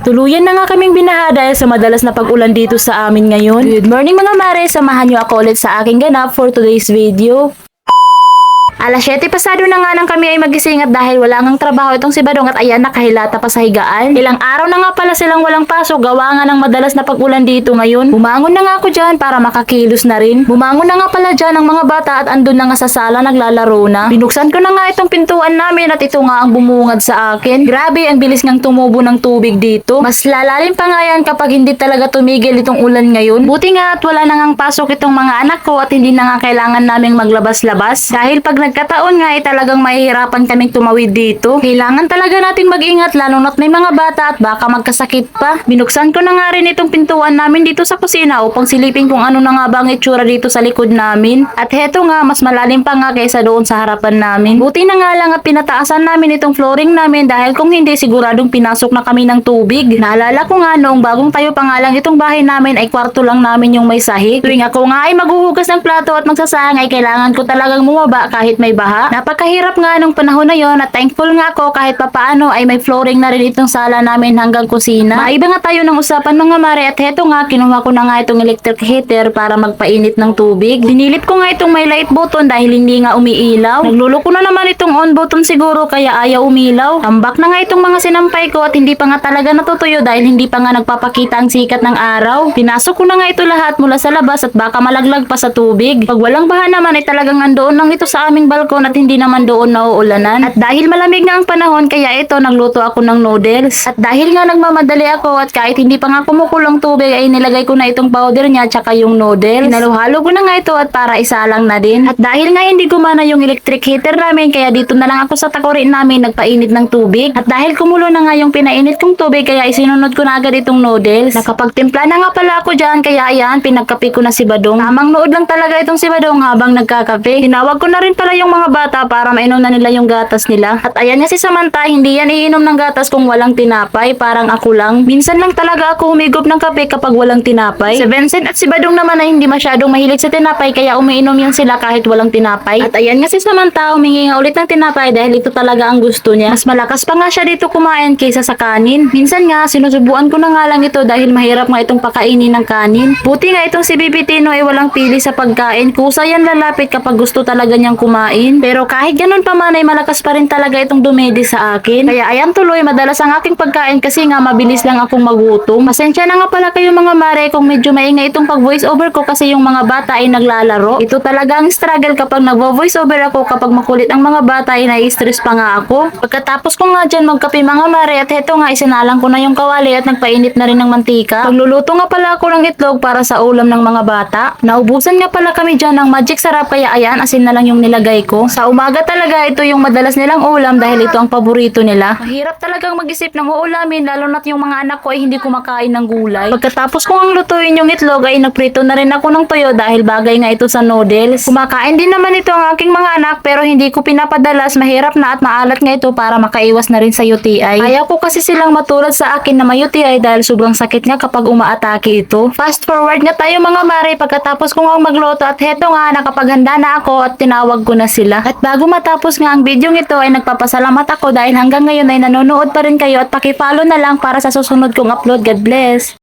Tuluyan na nga kaming binaha dahil sa madalas na pag-ulan dito sa amin ngayon. Good morning mga mare, samahan niyo ako ulit sa aking ganap for today's video. Alas 7 pasado na nga nang kami ay magising at dahil wala ngang trabaho itong si Badong at ayan nakahilata pa sa higaan. Ilang araw na nga pala silang walang pasok gawa nga ng madalas na pag-ulan dito ngayon. Bumangon na nga ako dyan para makakilos na rin. Bumangon na nga pala dyan ang mga bata at andun na nga sa sala naglalaro na. Binuksan ko na nga itong pintuan namin at ito nga ang bumungad sa akin. Grabe ang bilis ngang tumubo ng tubig dito. Mas lalalim pa nga yan kapag hindi talaga tumigil itong ulan ngayon. Buti nga at wala na ngang pasok itong mga anak ko at hindi na nga kailangan naming maglabas-labas. Dahil pag nagkataon nga ay talagang mahihirapan kaming tumawid dito. Kailangan talaga nating mag-ingat lalo na't may mga bata at baka magkasakit pa. Binuksan ko na nga rin itong pintuan namin dito sa kusina upang silipin kung ano na nga ba ang itsura dito sa likod namin. At heto nga mas malalim pa nga kaysa doon sa harapan namin. Buti na nga lang at pinataasan namin itong flooring namin dahil kung hindi siguradong pinasok na kami ng tubig. Naalala ko nga noong bagong tayo pa nga lang itong bahay namin ay kwarto lang namin yung may sahig. Tuwing ako nga ay maghuhugas ng plato at magsasahang ay kailangan ko talagang bumaba kahit may baha. Napakahirap nga nung panahon na yon at thankful nga ako kahit papaano ay may flooring na rin itong sala namin hanggang kusina. Maiba nga tayo ng usapan mga mare at heto nga kinuha ko na nga itong electric heater para magpainit ng tubig. Dinilip ko nga itong may light button dahil hindi nga umiilaw. Nagluloko na naman itong on button siguro kaya ayaw umilaw. Tambak na nga itong mga sinampay ko at hindi pa nga talaga natutuyo dahil hindi pa nga nagpapakita ang sikat ng araw. Pinasok ko na nga ito lahat mula sa labas at baka malaglag pa sa tubig. Pag walang baha naman ay talagang andoon lang ito sa aming balkon at hindi naman doon nauulanan. At dahil malamig na ang panahon kaya ito nagluto ako ng noodles. At dahil nga nagmamadali ako at kahit hindi pa nga kumukulong tubig ay nilagay ko na itong powder niya tsaka yung noodles. Halo-halo ko na nga ito at para isalang na din. At dahil nga hindi gumana yung electric heater namin kaya dito na lang ako sa takurin namin nagpainit ng tubig. At dahil kumulo na nga yung pinainit kong tubig kaya isinunod ko na agad itong noodles. Nakapagtimpla na nga pala ako dyan kaya ayan pinagkape ko na si Badong. Tamang nood lang talaga itong si Badong habang nagkakape. Tinawag ko na rin pala yung mga bata para mainom na nila yung gatas nila. At ayan nga si Samantha, hindi yan iinom ng gatas kung walang tinapay, parang ako lang. Minsan lang talaga ako humigop ng kape kapag walang tinapay. Si Vincent at si Badong naman ay hindi masyadong mahilig sa tinapay kaya umiinom yan sila kahit walang tinapay. At ayan nga si Samantha, humingi nga ulit ng tinapay dahil ito talaga ang gusto niya. Mas malakas pa nga siya dito kumain kaysa sa kanin. Minsan nga, sinusubuan ko na nga lang ito dahil mahirap nga itong pakainin ng kanin. Buti nga itong si Bibi Tino ay walang pili sa pagkain. Kusa yan lalapit kapag gusto talaga niyang kumain. Pero kahit ganun pa man ay malakas pa rin talaga itong dumedi sa akin. Kaya ayan tuloy, madalas ang aking pagkain kasi nga mabilis lang akong magutom. Pasensya na nga pala kayo mga mare kung medyo maingay itong pag voice over ko kasi yung mga bata ay naglalaro. Ito talaga ang struggle kapag nagvo-voice over ako kapag makulit ang mga bata ay nai-stress pa nga ako. Pagkatapos ko nga dyan magkape mga mare at heto nga isinalang ko na yung kawali at nagpainit na rin ng mantika. Pagluluto nga pala ako ng itlog para sa ulam ng mga bata. Naubusan nga pala kami dyan ng magic sarap kaya ayan asin na lang yung nilagay ko. Sa umaga talaga ito yung madalas nilang ulam dahil ito ang paborito nila. Mahirap talagang mag-isip ng uulamin lalo na't yung mga anak ko ay hindi kumakain ng gulay. Pagkatapos kong ang lutuin yung itlog ay nagprito na rin ako ng toyo dahil bagay nga ito sa noodles. Kumakain din naman ito ang aking mga anak pero hindi ko pinapadalas, mahirap na at maalat nga ito para makaiwas na rin sa UTI. Ayaw ko kasi silang matulad sa akin na may UTI dahil sobrang sakit nga kapag umaatake ito. Fast forward nga tayo mga mare pagkatapos kong ang magluto at heto nga nakapaghanda na ako at tinawag ko na sila. At bago matapos nga ang video ito ay nagpapasalamat ako dahil hanggang ngayon ay nanonood pa rin kayo at paki-follow na lang para sa susunod kong upload. God bless!